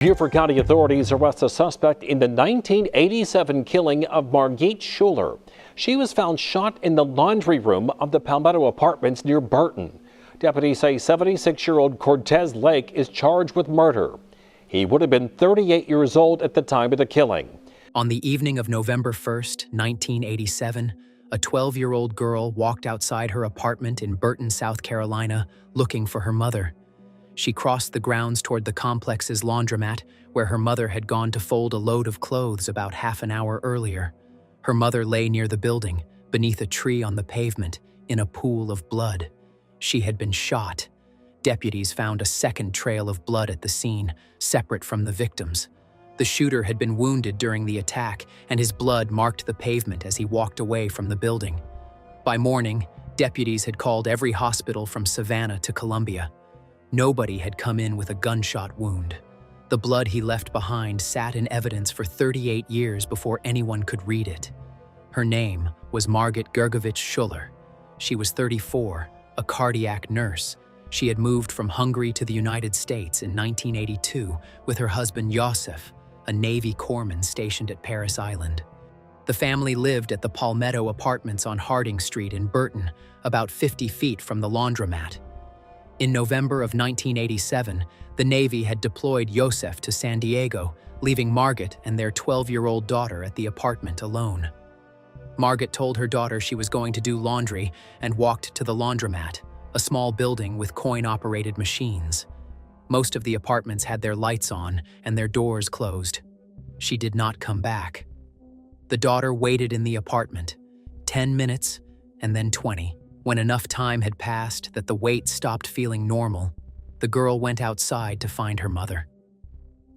Beaufort County authorities arrest a suspect in the 1987 killing of Margit Schuler. She was found shot in the laundry room of the Palmetto Apartments near Burton. Deputies say 76-year-old Cortez Lake is charged with murder. He would have been 38 years old at the time of the killing. On the evening of November 1st, 1987, a 12-year-old girl walked outside her apartment in Burton, South Carolina, looking for her mother. She crossed the grounds toward the complex's laundromat, where her mother had gone to fold a load of clothes about half an hour earlier. Her mother lay near the building, beneath a tree on the pavement, in a pool of blood. She had been shot. Deputies found a second trail of blood at the scene, separate from the victim's. The shooter had been wounded during the attack, and his blood marked the pavement as he walked away from the building. By morning, deputies had called every hospital from Savannah to Columbia. Nobody had come in with a gunshot wound. The blood he left behind sat in evidence for 38 years before anyone could read it. Her name was Margit Gergovich Schuler. She was 34, a cardiac nurse. She had moved from Hungary to the United States in 1982 with her husband Josef, a Navy corpsman stationed at Paris Island. The family lived at the Palmetto Apartments on Harding Street in Burton, about 50 feet from the laundromat. In November of 1987, the Navy had deployed Josef to San Diego, leaving Margit and their 12-year-old daughter at the apartment alone. Margit told her daughter she was going to do laundry and walked to the laundromat, a small building with coin-operated machines. Most of the apartments had their lights on and their doors closed. She did not come back. The daughter waited in the apartment, 10 minutes and then 20. When enough time had passed that the wait stopped feeling normal, the girl went outside to find her mother.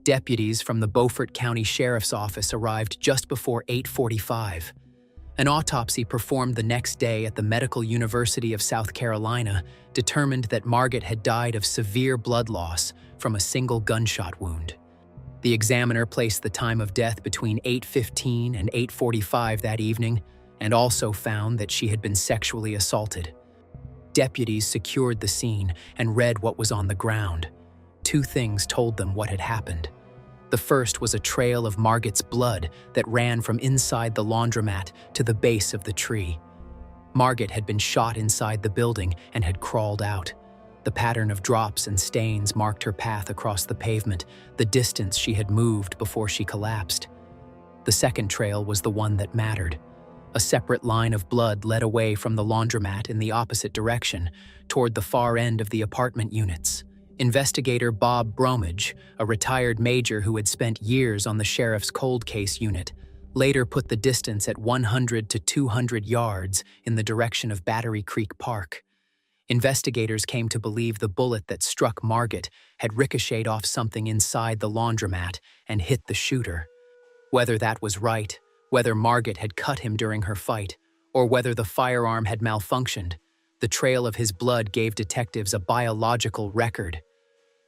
Deputies from the Beaufort County Sheriff's Office arrived just before 8:45. An autopsy performed the next day at the Medical University of South Carolina determined that Margit had died of severe blood loss from a single gunshot wound. The examiner placed the time of death between 8:15 and 8:45 that evening, and also found that she had been sexually assaulted. Deputies secured the scene and read what was on the ground. Two things told them what had happened. The first was a trail of Margit's blood that ran from inside the laundromat to the base of the tree. Margit had been shot inside the building and had crawled out. The pattern of drops and stains marked her path across the pavement, the distance she had moved before she collapsed. The second trail was the one that mattered. A separate line of blood led away from the laundromat in the opposite direction, toward the far end of the apartment units. Investigator Bob Bromage, a retired major who had spent years on the sheriff's cold case unit, later put the distance at 100 to 200 yards in the direction of Battery Creek Park. Investigators came to believe the bullet that struck Margit had ricocheted off something inside the laundromat and hit the shooter. Whether that was right, whether Margit had cut him during her fight, or whether the firearm had malfunctioned, the trail of his blood gave detectives a biological record.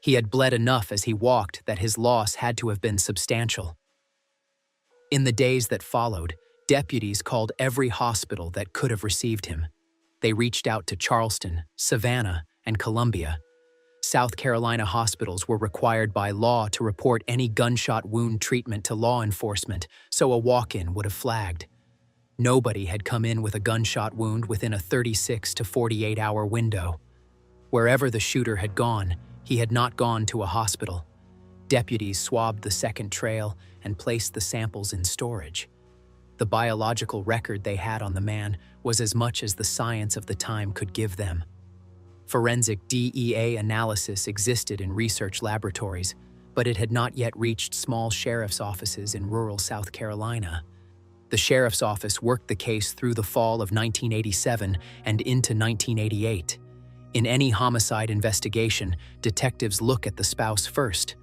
He had bled enough as he walked that his loss had to have been substantial. In the days that followed, deputies called every hospital that could have received him. They reached out to Charleston, Savannah, and Columbia. South Carolina hospitals were required by law to report any gunshot wound treatment to law enforcement, so a walk-in would have flagged. Nobody had come in with a gunshot wound within a 36 to 48-hour window. Wherever the shooter had gone, he had not gone to a hospital. Deputies swabbed the second trail and placed the samples in storage. The biological record they had on the man was as much as the science of the time could give them. Forensic DEA analysis existed in research laboratories, but it had not yet reached small sheriff's offices in rural South Carolina. The sheriff's office worked the case through the fall of 1987 and into 1988. In any homicide investigation, detectives look at the spouse first.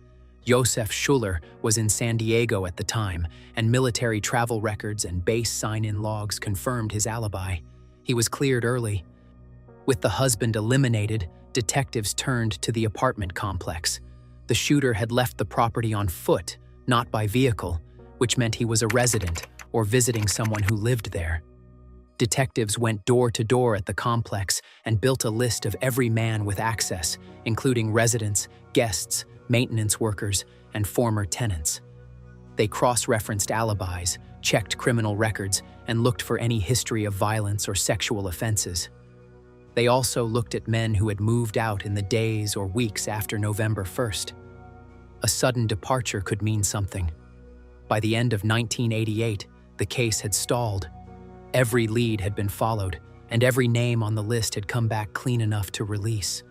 Josef Schuler was in San Diego at the time, and military travel records and base sign-in logs confirmed his alibi. He was cleared early. With the husband eliminated, detectives turned to the apartment complex. The shooter had left the property on foot, not by vehicle, which meant he was a resident or visiting someone who lived there. Detectives went door to door at the complex and built a list of every man with access, including residents, guests, maintenance workers, and former tenants. They cross-referenced alibis, checked criminal records, and looked for any history of violence or sexual offenses. They also looked at men who had moved out in the days or weeks after November 1st. A sudden departure could mean something. By the end of 1988, the case had stalled. Every lead had been followed, and every name on the list had come back clean enough to release.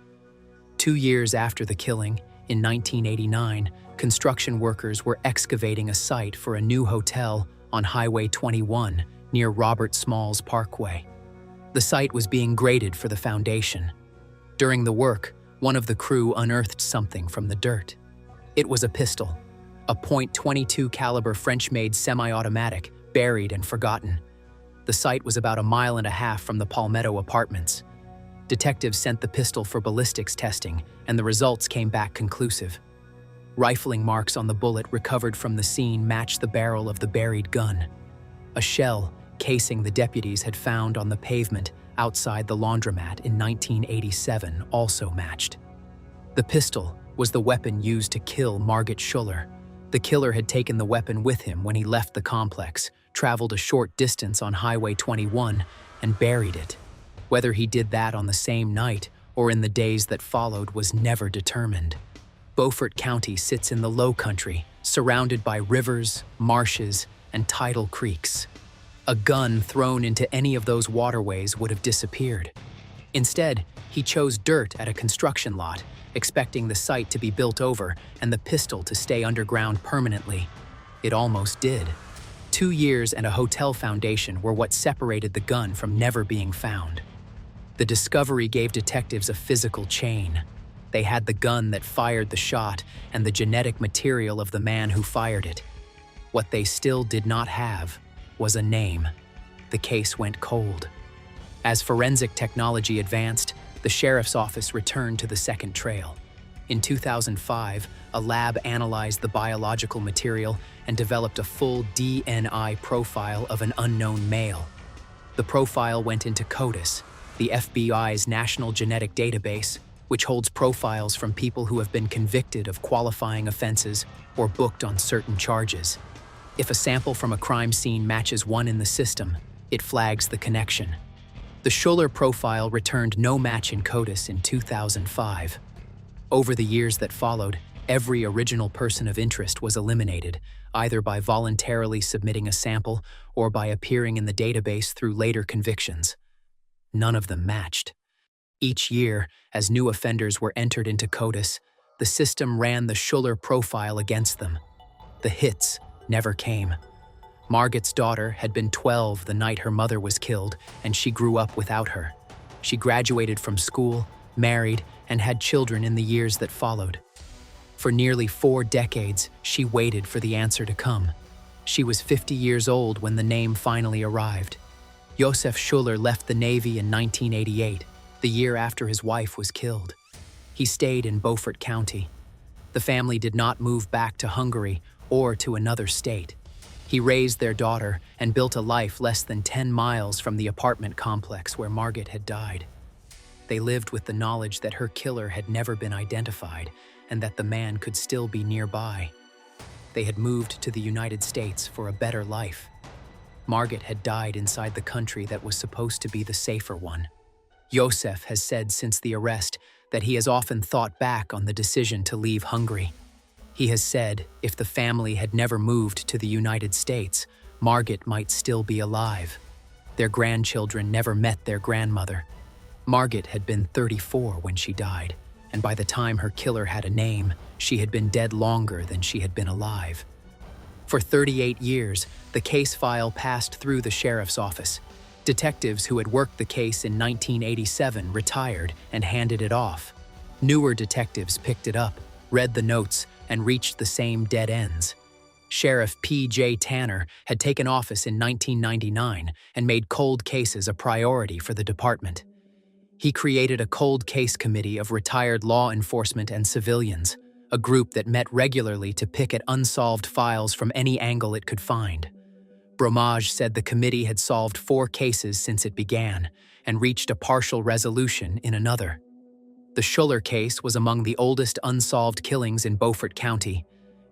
2 years after the killing, in 1989, construction workers were excavating a site for a new hotel on Highway 21 near Robert Smalls Parkway. The site was being graded for the foundation. During the work, one of the crew unearthed something from the dirt. It was a pistol, a .22 caliber French-made semi-automatic, buried and forgotten. The site was about 1.5 miles from the Palmetto Apartments. Detectives sent the pistol for ballistics testing, and the results came back conclusive. Rifling marks on the bullet recovered from the scene matched the barrel of the buried gun. A shell casing the deputies had found on the pavement outside the laundromat in 1987 also matched. The pistol was the weapon used to kill Margit Schuller. The killer had taken the weapon with him when he left the complex, traveled a short distance on Highway 21, and buried it. Whether he did that on the same night or in the days that followed was never determined. Beaufort County sits in the low country, surrounded by rivers, marshes, and tidal creeks. A gun thrown into any of those waterways would have disappeared. Instead, he chose dirt at a construction lot, expecting the site to be built over and the pistol to stay underground permanently. It almost did. 2 years and a hotel foundation were what separated the gun from never being found. The discovery gave detectives a physical chain. They had the gun that fired the shot and the genetic material of the man who fired it. What they still did not have was a name. The case went cold. As forensic technology advanced, the sheriff's office returned to the second trail. In 2005, a lab analyzed the biological material and developed a full DNA profile of an unknown male. The profile went into CODIS, the FBI's national genetic database, which holds profiles from people who have been convicted of qualifying offenses or booked on certain charges. If a sample from a crime scene matches one in the system, it flags the connection. The Schuller profile returned no match in CODIS in 2005. Over the years that followed, every original person of interest was eliminated, either by voluntarily submitting a sample or by appearing in the database through later convictions. None of them matched. Each year, as new offenders were entered into CODIS, the system ran the Schuller profile against them. The hits never came. Margit's daughter had been 12 the night her mother was killed, and she grew up without her. She graduated from school, married, and had children in the years that followed. For nearly 4 decades, she waited for the answer to come. She was 50 years old when the name finally arrived. Josef Schuller left the Navy in 1988, the year after his wife was killed. He stayed in Beaufort County. The family did not move back to Hungary or to another state. He raised their daughter and built a life less than 10 miles from the apartment complex where Margit had died. They lived with the knowledge that her killer had never been identified and that the man could still be nearby. They had moved to the United States for a better life. Margit had died inside the country that was supposed to be the safer one. Josef has said since the arrest that he has often thought back on the decision to leave Hungary. He has said if the family had never moved to the United States, Margit might still be alive. Their grandchildren never met their grandmother. Margit had been 34 when she died, and by the time her killer had a name, she had been dead longer than she had been alive. For 38 years, the case file passed through the sheriff's office. Detectives who had worked the case in 1987 retired and handed it off. Newer detectives picked it up, read the notes, and reached the same dead ends. Sheriff P.J. Tanner had taken office in 1999 and made cold cases a priority for the department. He created a cold case committee of retired law enforcement and civilians, a group that met regularly to pick at unsolved files from any angle it could find. Bromage said the committee had solved 4 cases since it began and reached a partial resolution in another. The Schuller case was among the oldest unsolved killings in Beaufort County.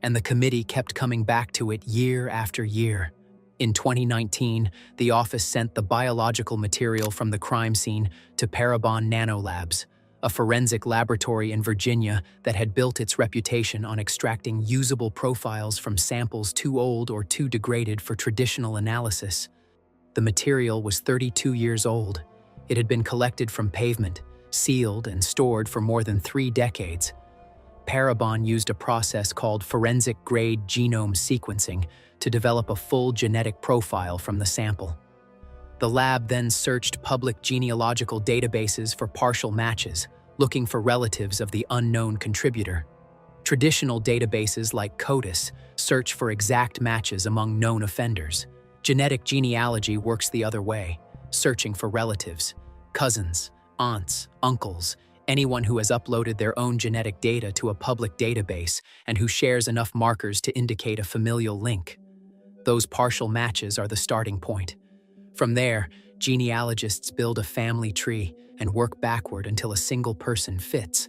and the committee kept coming back to it year after year. In 2019, the office sent the biological material from the crime scene to Parabon Nanolabs, a forensic laboratory in Virginia that had built its reputation on extracting usable profiles from samples too old or too degraded for traditional analysis. The material was 32 years old. It had been collected from pavement, sealed, and stored for more than 3 decades. Parabon used a process called forensic-grade genome sequencing to develop a full genetic profile from the sample. The lab then searched public genealogical databases for partial matches, looking for relatives of the unknown contributor. Traditional databases like CODIS search for exact matches among known offenders. Genetic genealogy works the other way, searching for relatives, cousins, aunts, uncles, anyone who has uploaded their own genetic data to a public database and who shares enough markers to indicate a familial link. Those partial matches are the starting point. From there, genealogists build a family tree and work backward until a single person fits.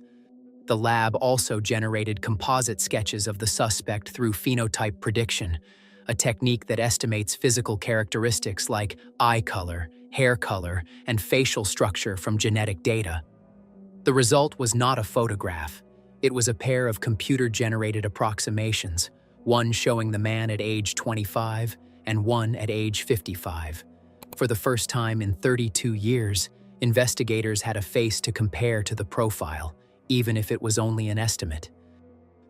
The lab also generated composite sketches of the suspect through phenotype prediction, a technique that estimates physical characteristics like eye color, hair color, and facial structure from genetic data. The result was not a photograph. It was a pair of computer-generated approximations, one showing the man at age 25 and one at age 55. For the first time in 32 years, investigators had a face to compare to the profile, even if it was only an estimate.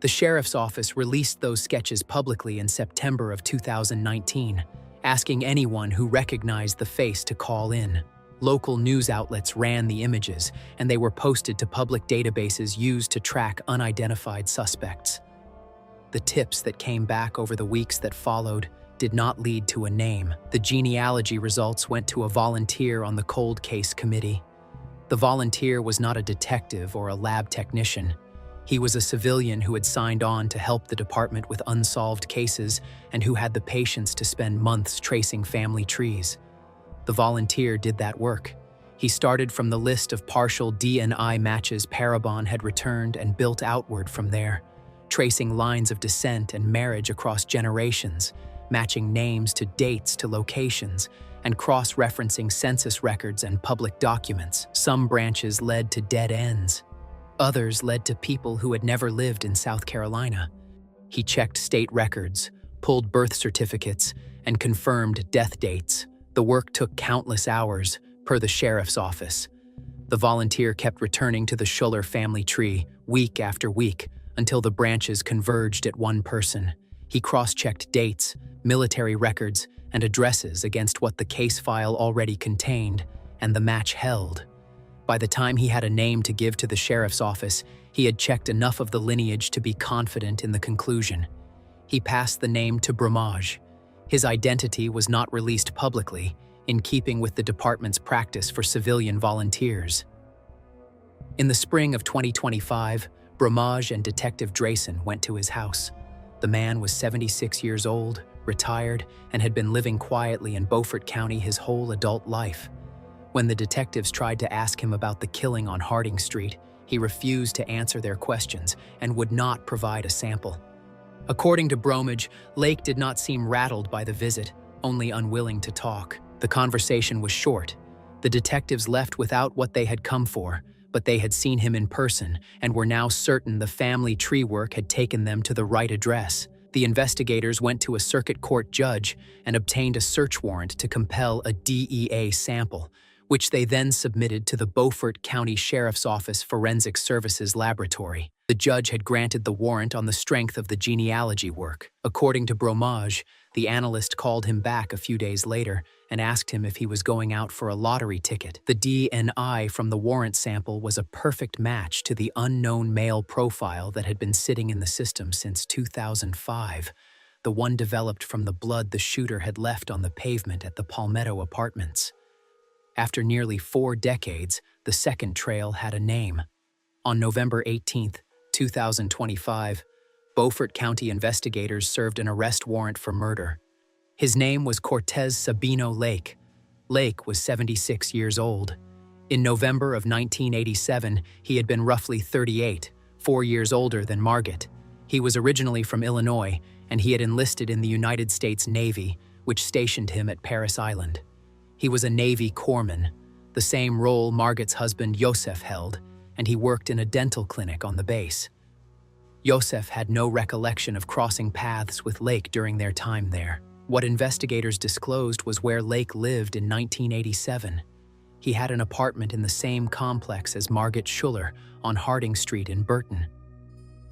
The sheriff's office released those sketches publicly in September of 2019, asking anyone who recognized the face to call in. Local news outlets ran the images, and they were posted to public databases used to track unidentified suspects. The tips that came back over the weeks that followed did not lead to a name. The genealogy results went to a volunteer on the cold case committee. The volunteer was not a detective or a lab technician. He was a civilian who had signed on to help the department with unsolved cases and who had the patience to spend months tracing family trees. The volunteer did that work. He started from the list of partial DNA matches Parabon had returned and built outward from there, tracing lines of descent and marriage across generations, matching names to dates to locations, and cross-referencing census records and public documents. Some branches led to dead ends. Others led to people who had never lived in South Carolina. He checked state records, pulled birth certificates, and confirmed death dates. The work took countless hours, per the sheriff's office. The volunteer kept returning to the Schuller family tree week after week until the branches converged at one person. He cross-checked dates, military records, and addresses against what the case file already contained, and the match held. By the time he had a name to give to the sheriff's office, he had checked enough of the lineage to be confident in the conclusion. He passed the name to Bromage. His identity was not released publicly, in keeping with the department's practice for civilian volunteers. In the spring of 2025, Bromage and Detective Drayson went to his house. The man was 76 years old, retired, and had been living quietly in Beaufort County his whole adult life. When the detectives tried to ask him about the killing on Harding Street, he refused to answer their questions and would not provide a sample. According to Bromage, Lake did not seem rattled by the visit, only unwilling to talk. The conversation was short. The detectives left without what they had come for, but they had seen him in person and were now certain the family tree work had taken them to the right address. The investigators went to a circuit court judge and obtained a search warrant to compel a DEA sample, which they then submitted to the Beaufort County Sheriff's Office Forensic Services Laboratory. The judge had granted the warrant on the strength of the genealogy work. According to Bromage, the analyst called him back a few days later and asked him if he was going out for a lottery ticket. The DNA from the warrant sample was a perfect match to the unknown male profile that had been sitting in the system since 2005, the one developed from the blood the shooter had left on the pavement at the Palmetto Apartments. After nearly 4 decades, the second trail had a name. On November 18, 2025, Beaufort County investigators served an arrest warrant for murder. His name was Cortez Sabino Lake. Lake was 76 years old. In November of 1987, he had been roughly 38, 4 years older than Margaret. He was originally from Illinois, and he had enlisted in the United States Navy, which stationed him at Parris Island. He was a Navy corpsman, the same role Margit's husband Josef held, and he worked in a dental clinic on the base. Josef had no recollection of crossing paths with Lake during their time there. What investigators disclosed was where Lake lived in 1987. He had an apartment in the same complex as Margit Schuller on Harding Street in Burton.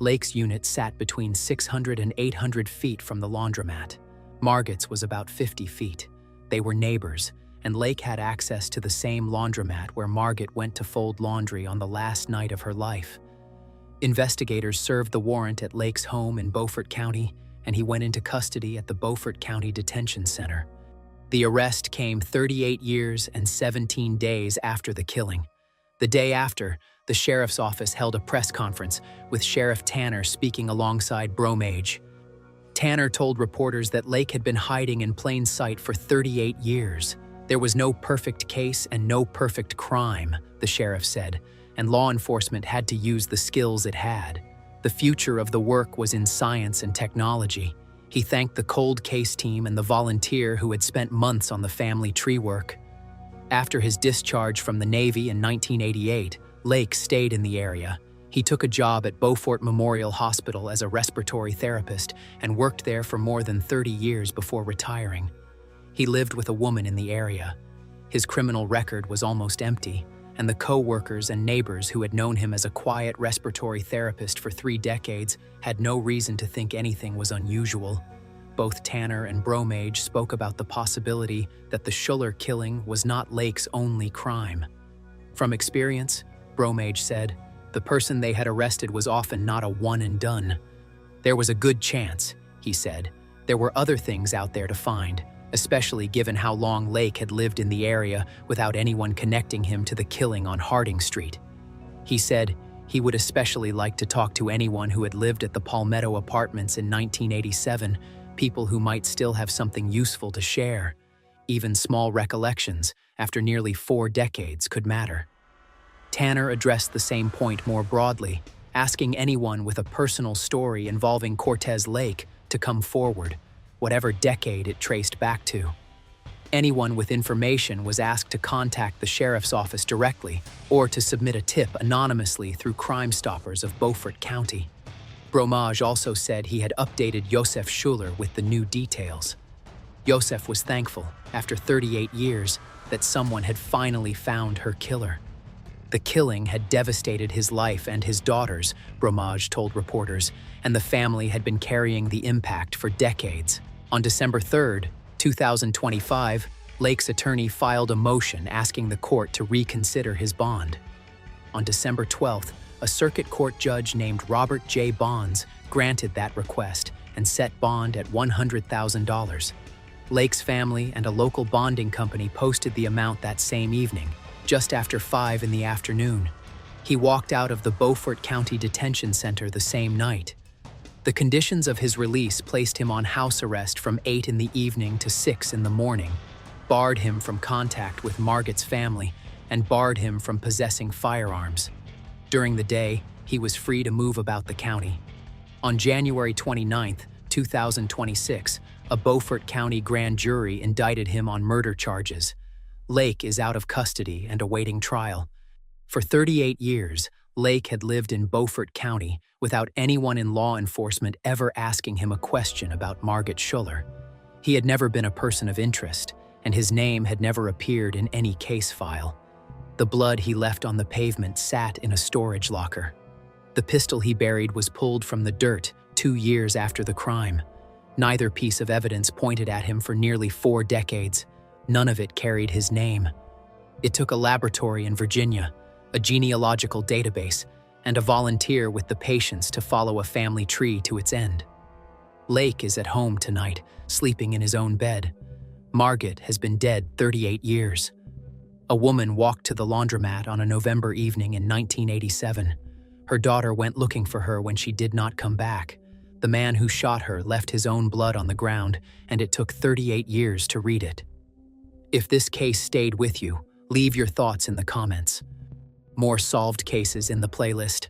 Lake's unit sat between 600 and 800 feet from the laundromat. Margit's was about 50 feet. They were neighbors, and Lake had access to the same laundromat where Margit went to fold laundry on the last night of her life. Investigators served the warrant at Lake's home in Beaufort County, and he went into custody at the Beaufort County Detention Center. The arrest came 38 years and 17 days after the killing. The day after, the sheriff's office held a press conference with Sheriff Tanner speaking alongside Bromage. Tanner told reporters that Lake had been hiding in plain sight for 38 years. There was no perfect case and no perfect crime, the sheriff said, and law enforcement had to use the skills it had. The future of the work was in science and technology. He thanked the cold case team and the volunteer who had spent months on the family tree work. After his discharge from the Navy in 1988, Lake stayed in the area. He took a job at Beaufort Memorial Hospital as a respiratory therapist and worked there for more than 30 years before retiring. He lived with a woman in the area. His criminal record was almost empty, and the co-workers and neighbors who had known him as a quiet respiratory therapist for 3 decades had no reason to think anything was unusual. Both Tanner and Bromage spoke about the possibility that the Schuller killing was not Lake's only crime. From experience, Bromage said, the person they had arrested was often not a one and done. There was a good chance, he said, there were other things out there to find, especially given how long Lake had lived in the area without anyone connecting him to the killing on Harding Street. He said he would especially like to talk to anyone who had lived at the Palmetto Apartments in 1987, people who might still have something useful to share. Even small recollections, after nearly 4 decades, could matter. Tanner addressed the same point more broadly, asking anyone with a personal story involving Cortez Lake to come forward, whatever decade it traced back to. Anyone with information was asked to contact the sheriff's office directly or to submit a tip anonymously through Crime Stoppers of Beaufort County. Bromage also said he had updated Josef Schuller with the new details. Josef was thankful, after 38 years, that someone had finally found her killer. The killing had devastated his life and his daughters, Bromage told reporters, and the family had been carrying the impact for decades. On December 3, 2025, Lake's attorney filed a motion asking the court to reconsider his bond. On December 12th, a circuit court judge named Robert J. Bonds granted that request and set bond at $100,000. Lake's family and a local bonding company posted the amount that same evening, just after 5 in the afternoon. He walked out of the Beaufort County Detention Center the same night. The conditions of his release placed him on house arrest from 8 in the evening to 6 in the morning, barred him from contact with Margit's family, and barred him from possessing firearms. During the day, he was free to move about the county. On January 29, 2026, a Beaufort County grand jury indicted him on murder charges. Lake is out of custody and awaiting trial. For 38 years, Lake had lived in Beaufort County without anyone in law enforcement ever asking him a question about Margit Schuller. He had never been a person of interest, and his name had never appeared in any case file. The blood he left on the pavement sat in a storage locker. The pistol he buried was pulled from the dirt 2 years after the crime. Neither piece of evidence pointed at him for nearly 4 decades. None of it carried his name. It took a laboratory in Virginia, a genealogical database, and a volunteer with the patience to follow a family tree to its end. Lake is at home tonight, sleeping in his own bed. Margit has been dead 38 years. A woman walked to the laundromat on a November evening in 1987. Her daughter went looking for her when she did not come back. The man who shot her left his own blood on the ground, and it took 38 years to read it. If this case stayed with you, leave your thoughts in the comments. More solved cases in the playlist.